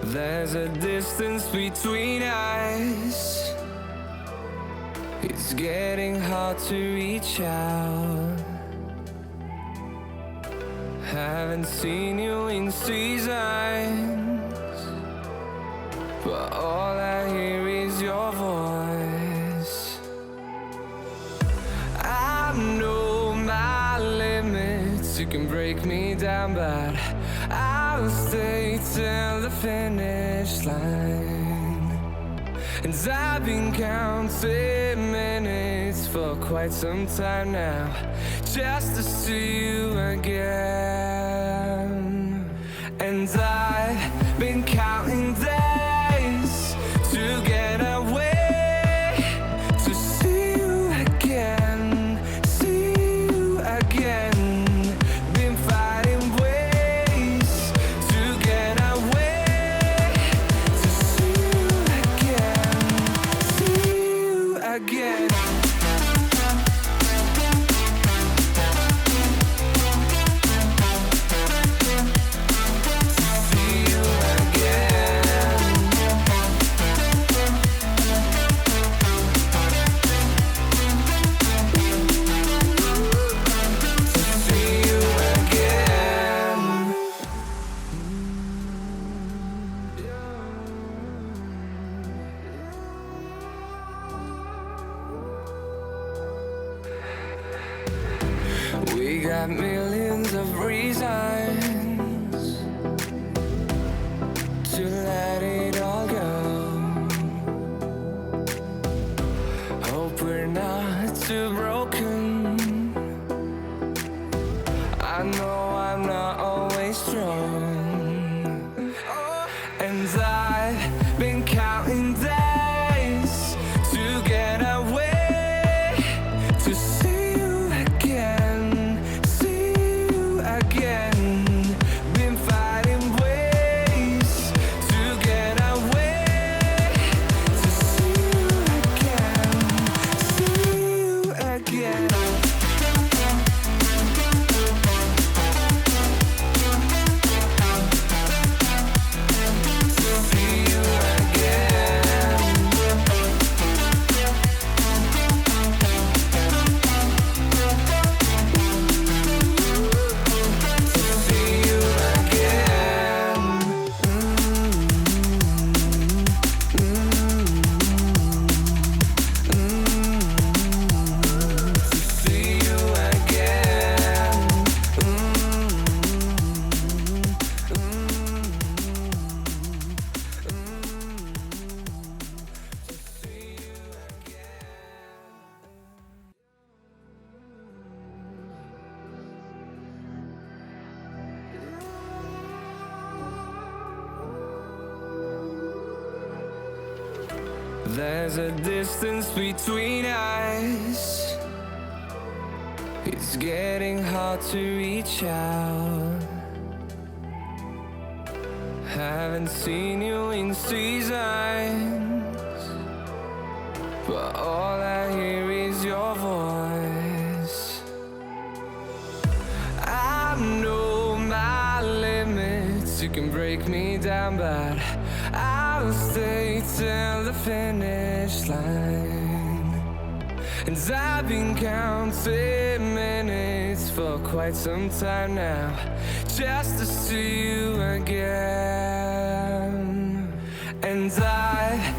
There's a distance between us. It's getting hard to reach out. Haven't seen you in seasons, but all I hear is your voice. I know my limits, you can break me down, but I'll stay till the finish line. And I've been counting minutes for quite some time now, just to see you again. And I've been counting days to get away, to see you again, see you again. Been fighting ways to get away, to see you again, see you again. We got millions of reasons to let it all go. Hope we're not too broken. I know I'm not always strong, and I've been counting days to get away, to see you again, see you again. Been fighting ways to get away, to see you again, see you again. There's a distance between us. It's getting hard to reach out. Haven't seen you in seasons, but all I hear is your voice. I know my limits, you can break me down, but I'll stay till the finish line. And I've been counting minutes for quite some time now, just to see you again. And I